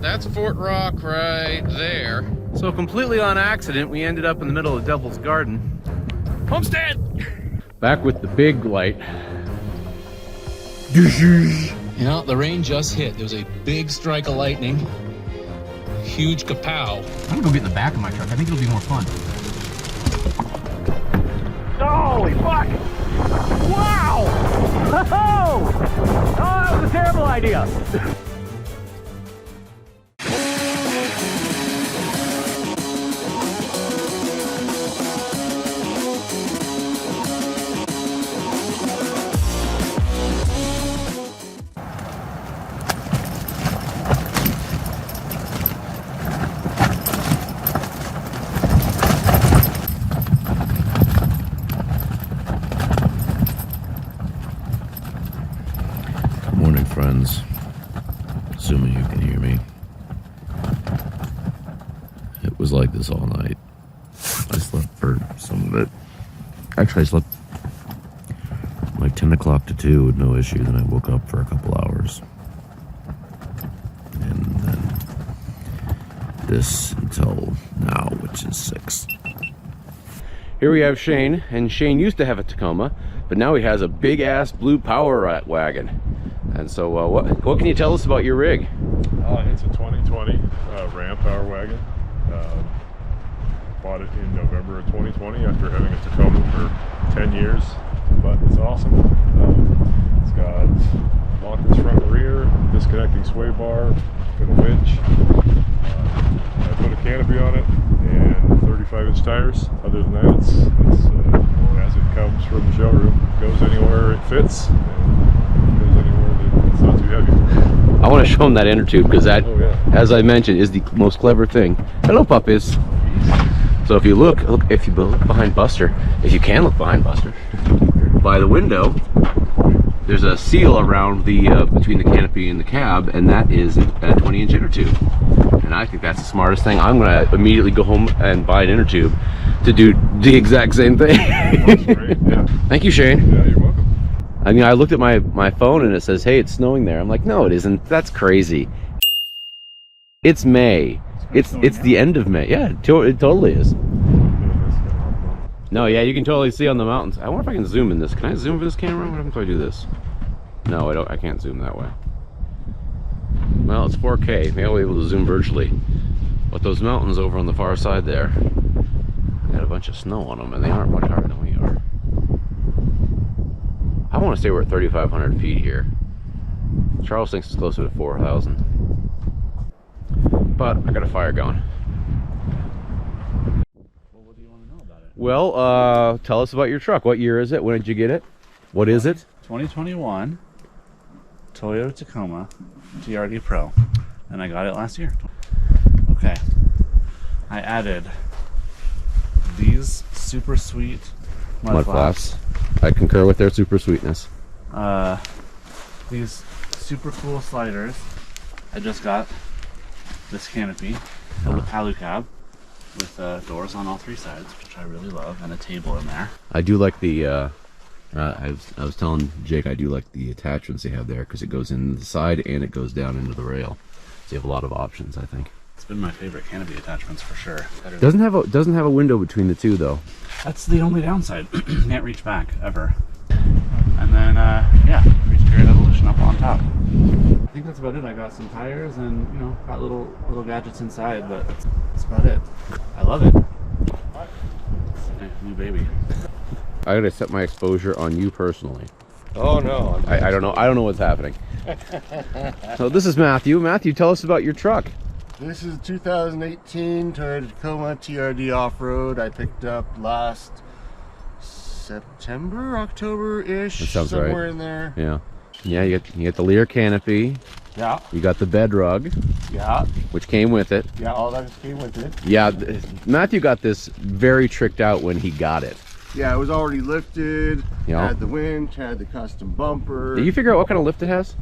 That's Fort Rock right there. So completely on accident, we ended up in the middle of Devil's Garden. Homestead! Back with the big light. You know, the rain just hit. There was a big strike of lightning. Huge kapow. I'm gonna go get in the back of my truck. I think it'll be more fun. Holy fuck! Wow! Oh, that was a terrible idea. Morning, friends. Assuming you can hear me. It was like this all night. I slept for some of it. Actually, I slept like 10 o'clock to 2 with no issue. Then I woke up for a couple hours. And then this until now, which is 6. Here we have Shane, and Shane used to have a Tacoma, but now he has a big ass blue power wagon. And so what can you tell us about your rig? It's a 2020 Ram Power Wagon. Bought it in November of 2020 after having a Tacoma for 10 years. But it's awesome. It's got lockers front and rear, disconnecting sway bar, got a winch. I put a canopy on it and 35-inch tires. Other than that, it's as it comes from the showroom. It goes anywhere it fits. And goes anywhere that it's not too heavy. I want to show him that inner tube because that, Oh, yeah. as I mentioned, is the most clever thing. Hello, puppies. So if you look behind Buster, if you can look behind Buster, by the window, there's a seal around the between the canopy and the cab, and that is a 20-inch inner tube. And I think that's the smartest thing. I'm gonna immediately go home and buy an inner tube to do the exact same thing. That's great. Yeah. Thank you, Shane. Yeah, you're welcome. I mean, I looked at my phone and it says, hey, it's snowing there. I'm like, no, it isn't. That's crazy. It's May. It's the end of May. Yeah, it totally is. No, yeah, you can totally see on the mountains. I wonder if I can zoom in this. Can I zoom for this camera? What happens if I do this? No, I don't. I can't zoom that way. Well, it's 4K. Maybe I'll be able to zoom virtually. But those mountains over on the far side there, they got a bunch of snow on them, and they aren't much higher than we are. I want to say we're at 3,500 feet here. Charles thinks it's closer to 4,000. But I got a fire going. Well, what do you want to know about it? Well, tell us about your truck. What year is it? When did you get it? What is it? 2021 Toyota Tacoma TRD Pro, and I got it last year. Okay, I added these super sweet mud flaps. I concur with their super sweetness. These super cool sliders. I just got this canopy, alu cab, with doors on all 3 sides, which I really love, and a table in there. I do like the I was telling Jake I do like the attachments they have there because it goes in the side and it goes down into the rail. So you have a lot of options, I think. It's been my favorite canopy attachments for sure. Doesn't have a window between the two though. That's the only downside. Can't reach back ever. And then yeah, free spirit evolution up on top. I think that's about it. I got some tires and got little gadgets inside, but that's about it. I love it. It's a new baby. I gotta set my exposure on you personally. Oh no. I don't know. I don't know what's happening. So this is Matthew. Matthew, tell us about your truck. This is a 2018 Toyota Tacoma TRD off-road. I picked up last September, October-ish. That sounds somewhere right. in there. Yeah. Yeah, you get the Lear canopy. Yeah, You got the bed rug, yeah, which came with it. yeah. All that came with it. Yeah, Matthew got this very tricked out when he got it. Yeah, it was already lifted. Yeah. Had the winch, had the custom bumper. Did you figure out what kind of lift it has?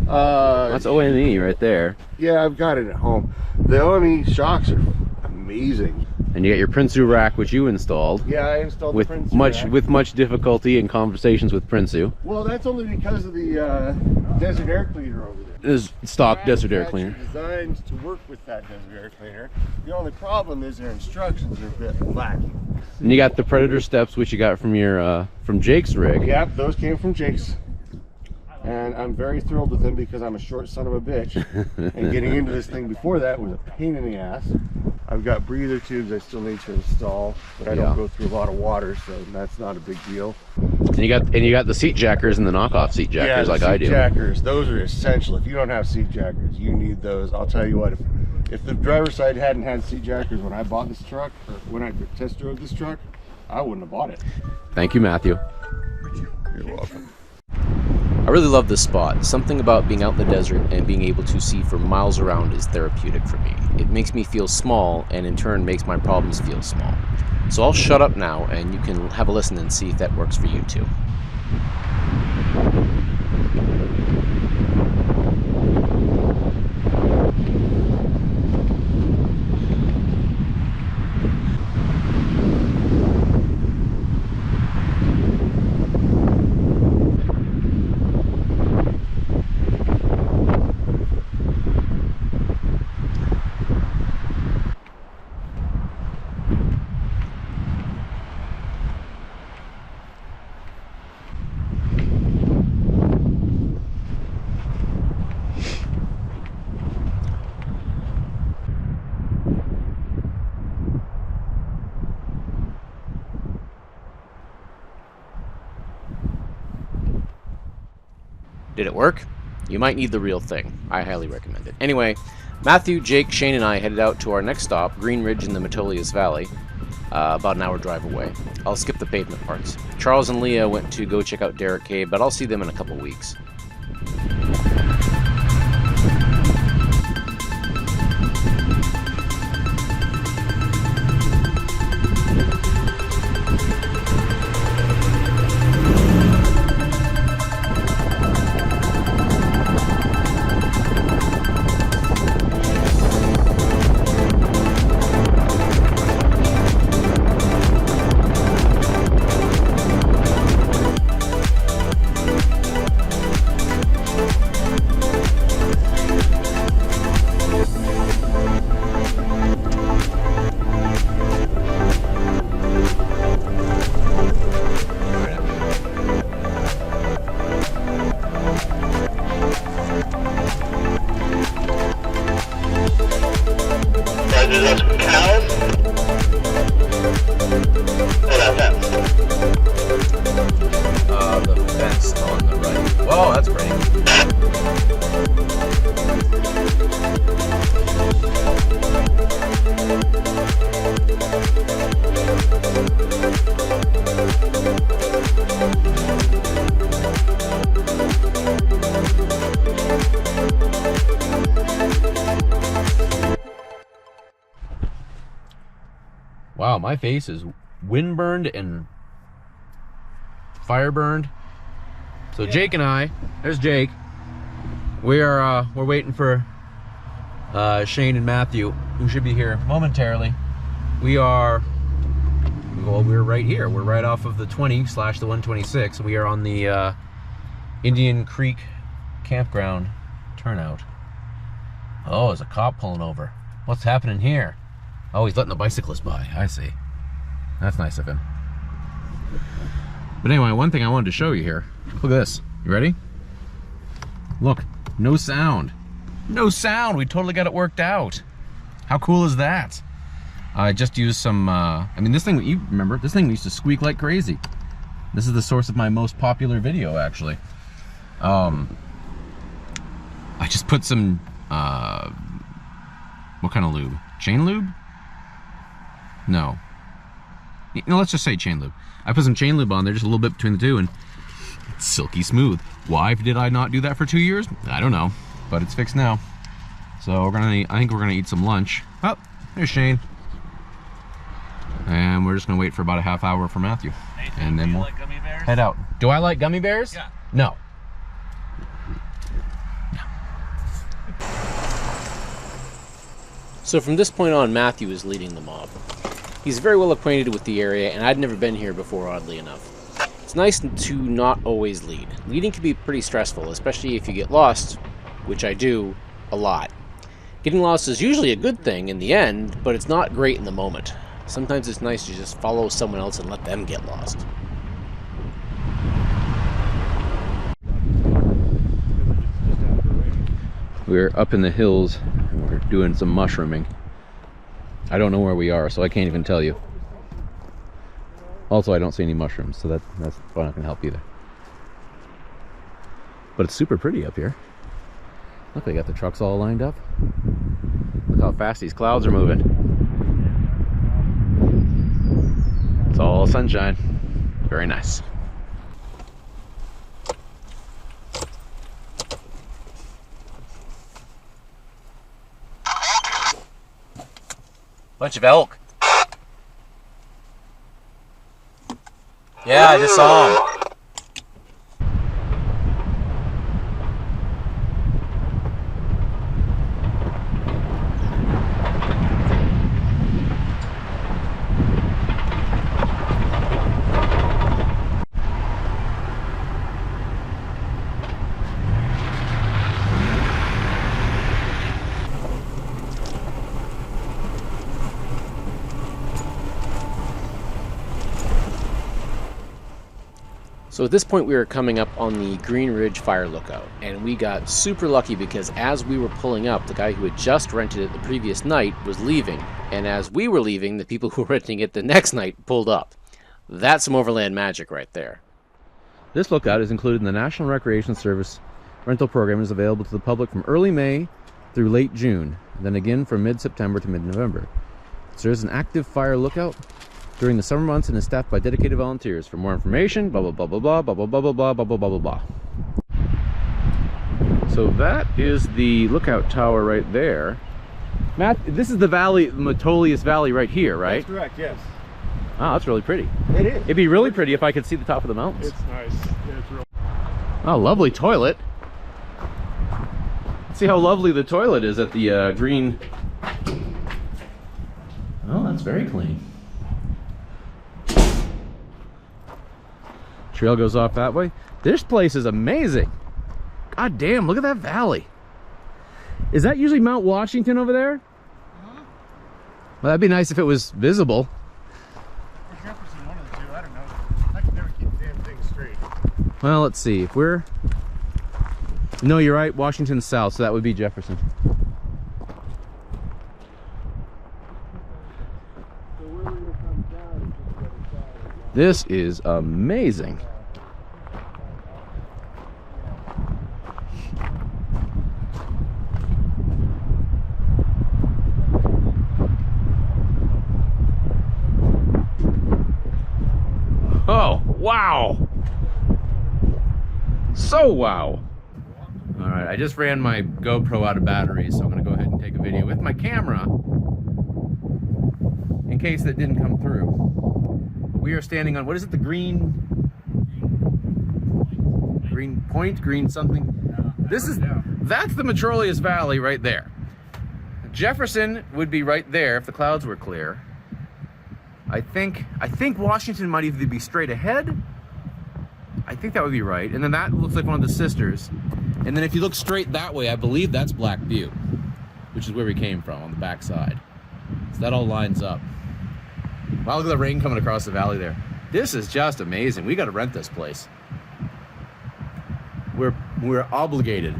That's OME right there. Yeah, I've got it at home. The OME shocks are amazing. And you got your Prinsu rack, which you installed. Yeah, I installed with the Prince much rack. with much difficulty and conversations with Prinsu. Well, that's only because of the desert air cleaner over there. is stock desert air cleaner. Designed to work with that desert air cleaner. The only problem is their instructions are a bit lacking. And you got the Predator steps, which you got from your from Jake's rig. Yep, those came from Jake's. And I'm very thrilled with him because I'm a short son of a bitch. And getting into this thing before that was a pain in the ass. I've got breather tubes I still need to install, but I don't go through a lot of water, so that's not a big deal. And you got the seat jackers and the knockoff seat jackers, like I do. Seat jackers, those are essential. If you don't have seat jackers, you need those. I'll tell you what, if the driver's side hadn't had seat jackers when I bought this truck, or when I test drove this truck, I wouldn't have bought it. Thank you, Matthew. You're welcome. I really love this spot. Something about being out in the desert and being able to see for miles around is therapeutic for me. It makes me feel small, and in turn makes my problems feel small. So I'll shut up now, and you can have a listen and see if that works for you too. Did it work? You might need the real thing. I highly recommend it. Anyway, Matthew, Jake, Shane, and I headed out to our next stop, Green Ridge in the Metolius Valley, about an hour drive away. I'll skip the pavement parts. Charles and Leah went to go check out Derrick Cave, but I'll see them in a couple weeks. The fence on the right. Whoa, that's pretty. Wow, my face is windburned and fire burned. So Jake and I, there's Jake. We're waiting for Shane and Matthew, who should be here momentarily. We're right here. We're right off of the 20/the 126. We are on the Indian Creek Campground turnout. Oh, there's a cop pulling over. What's happening here? Oh, he's letting the bicyclist by. I see. That's nice of him. But anyway, one thing I wanted to show you here. Look at this. You ready? Look, no sound. No sound. We totally got it worked out. How cool is that? I just used some, I mean, this thing, you remember, this thing used to squeak like crazy. This is the source of my most popular video, actually. I just put some, what kind of lube? Chain lube? No. No, let's just say chain lube. I put some chain lube on there, just a little bit between the two, and it's silky smooth. Why did I not do that for 2 years? I don't know, but it's fixed now. So I think we're gonna eat some lunch. Oh, there's Shane. And we're just gonna wait for about a half hour for Matthew. Nathan, and then we'll like gummy bears? head out. Do I like gummy bears? Yeah. No. So from this point on, Matthew is leading the mob. He's very well acquainted with the area, and I'd never been here before, oddly enough. It's nice to not always lead. Leading can be pretty stressful, especially if you get lost which I do a lot. Getting lost is usually a good thing in the end, but it's not great in the moment. Sometimes it's nice to just follow someone else and let them get lost. We're up in the hills and we're doing some mushrooming. I don't know where we are, so I can't even tell you. Also, I don't see any mushrooms, so that's probably not gonna help either. But it's super pretty up here. Look, they got the trucks all lined up. Look how fast these clouds are moving. It's all sunshine. Very nice. Bunch of elk. Yeah, I just saw them. So at this point we were coming up on the Green Ridge Fire Lookout, and we got super lucky because as we were pulling up, the guy who had just rented it the previous night was leaving, and as we were leaving, the people who were renting it the next night pulled up. That's some overland magic right there. This lookout is included in the National Recreation Service rental program and is available to the public from early May through late June, and then again from mid-September to mid-November. So there's an active fire lookout during the summer months and is staffed by dedicated volunteers. For more information, blah blah blah blah blah blah blah blah blah blah blah blah blah blah. So that is the lookout tower right there. Matt, this is the valley, Metolius Valley right here, right? That's correct, yes. Oh, that's really pretty. It is. It'd be really pretty if I could see the top of the mountains. It's nice. Yeah, it's real. Oh, lovely toilet. Let's see how lovely the toilet is at the green. Oh, that's very clean. Trail goes off that way. This place is amazing. God damn, look at that valley. Is that usually Mount Washington over there? Well, that'd be nice if it was visible. Or Jefferson, one of the two, I don't know. I can never keep the damn thing straight. Well, let's see. If we're... No, you're right. Washington's south, so that would be Jefferson. This is amazing. Oh, wow. So wow. All right, I just ran my GoPro out of batteries, so I'm gonna go ahead and take a video with my camera in case that didn't come through. We are standing on, what is it, the green point, green something? This is, that's the Metolius Valley right there. Jefferson would be right there if the clouds were clear. I think Washington might either be straight ahead. I think that would be right. And then that looks like one of the sisters. And then if you look straight that way, I believe that's Black Butte, which is where we came from on the back side. So that all lines up. Wow, look at the rain coming across the valley there. This is just amazing. We got to rent this place. We're obligated.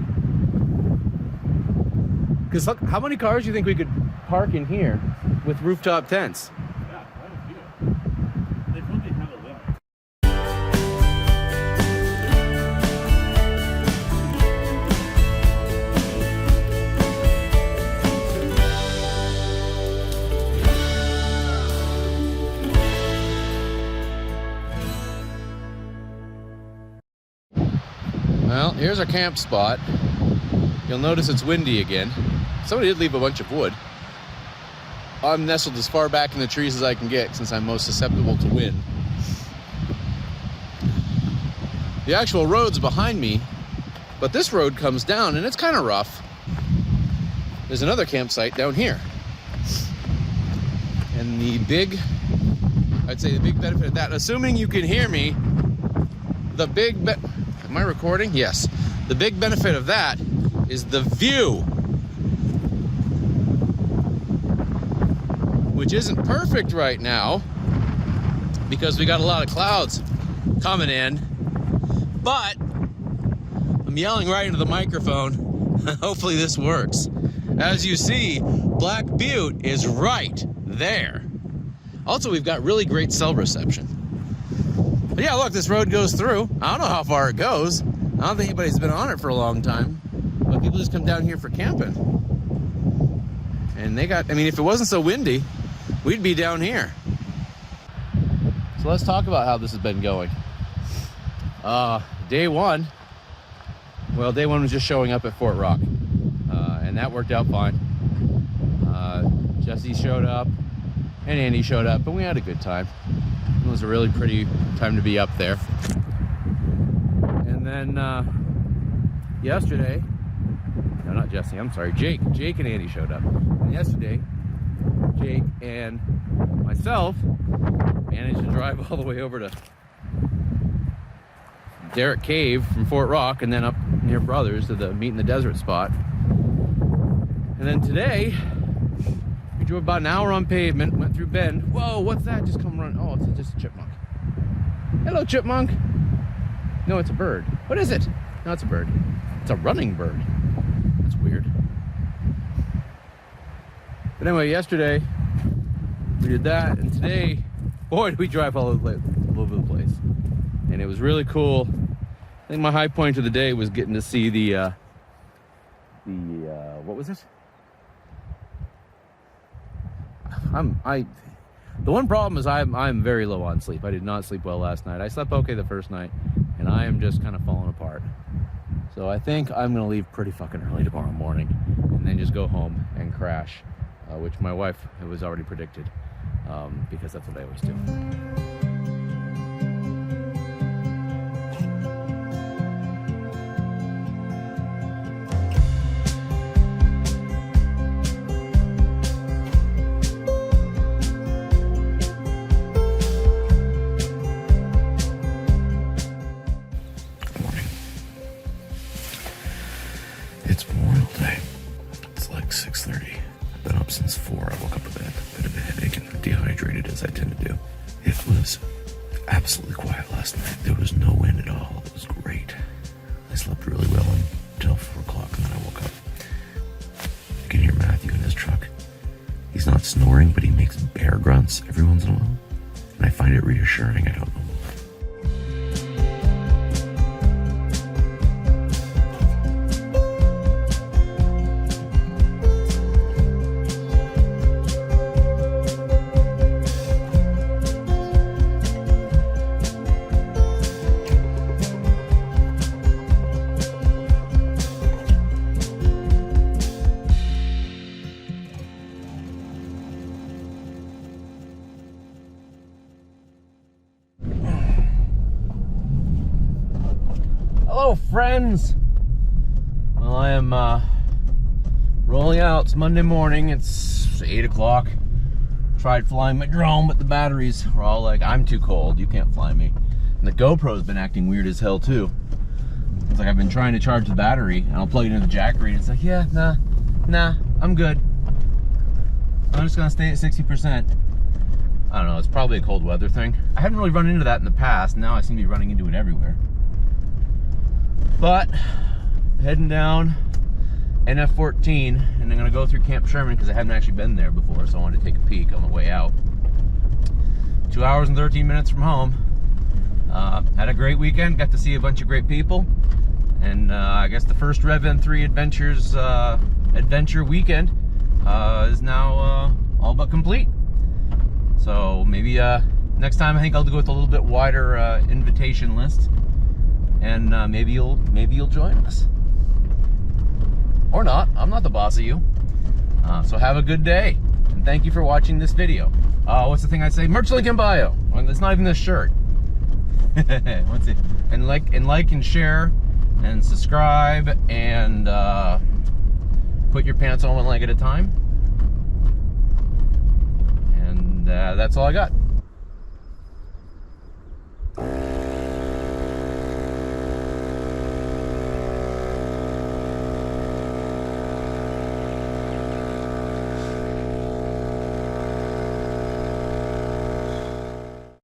Because look, how many cars do you think we could park in here with rooftop tents? Yeah, quite a few. They probably have a limit. Well, here's our camp spot. You'll notice it's windy again. Somebody did leave a bunch of wood. I'm nestled as far back in the trees as I can get since I'm most susceptible to wind. The actual road's behind me, but this road comes down and it's kind of rough. There's another campsite down here. And I'd say the big benefit of that, assuming you can hear me, am I recording? Yes. The big benefit of that is the view, which isn't perfect right now because we got a lot of clouds coming in, but I'm yelling right into the microphone. Hopefully this works. As you see, Black Butte is right there. Also, we've got really great cell reception. But yeah, look, this road goes through. I don't know how far it goes. I don't think anybody's been on it for a long time, but people just come down here for camping. And they got, I mean, if it wasn't so windy, we'd be down here. So let's talk about how this has been going. Day one was just showing up at Fort Rock, and that worked out fine. Jesse showed up, and Andy showed up, and we had a good time. It was a really pretty time to be up there. And then yesterday, no, not Jesse, I'm sorry, Jake and Andy showed up. And yesterday, Jake and myself managed to drive all the way over to Derrick Cave from Fort Rock and then up near Brothers to the Meet in the Desert spot. And then today, we drove about an hour on pavement, went through Bend. Whoa, what's that? Just come run. Oh, it's just a chipmunk. Hello, chipmunk. No, it's a bird. What is it? No, it's a bird. It's a running bird. That's weird. But anyway, yesterday, we did that, and today, boy, did we drive all over the place. And it was really cool. I think my high point of the day was getting to see the what was it? The one problem is I'm very low on sleep. I did not sleep well last night. I slept okay the first night, and I am just kind of falling apart. So I think I'm gonna leave pretty fucking early tomorrow morning, and then just go home and crash, which my wife was already predicted, because that's what I always do. It's Memorial Day. It's like 6:30. I've been up since 4. I woke up with a bit of a headache and dehydrated as I tend to do. It was absolutely quiet last night. There was no wind at all. It was great. I slept really well until 4 o'clock and then I woke up. You can hear Matthew in his truck. He's not snoring, but he makes bear grunts every once in a while. And I find it reassuring. I don't know. Hello, friends. Well, I am rolling out. It's Monday morning. It's 8 o'clock. Tried flying my drone, but the batteries are all like, I'm too cold. You can't fly me. And the GoPro's been acting weird as hell, too. It's like I've been trying to charge the battery, and I'll plug it into the jack reed. It's like, yeah, nah, I'm good. I'm just gonna stay at 60%. I don't know. It's probably a cold weather thing. I haven't really run into that in the past. Now I seem to be running into it everywhere. But heading down NF14, and I'm gonna go through Camp Sherman because I haven't actually been there before, so I wanted to take a peek on the way out. 2 hours and 13 minutes from home. Had a great weekend, got to see a bunch of great people, and I guess the first RevN3 adventure weekend is now all but complete. So maybe next time I think I'll go with a little bit wider invitation list. And maybe you'll join us, or not. I'm not the boss of you. So have a good day, and thank you for watching this video. What's the thing I say? Merch link in bio. Well, it's not even this shirt. What's it? And like and share and subscribe and put your pants on one leg at a time. And that's all I got.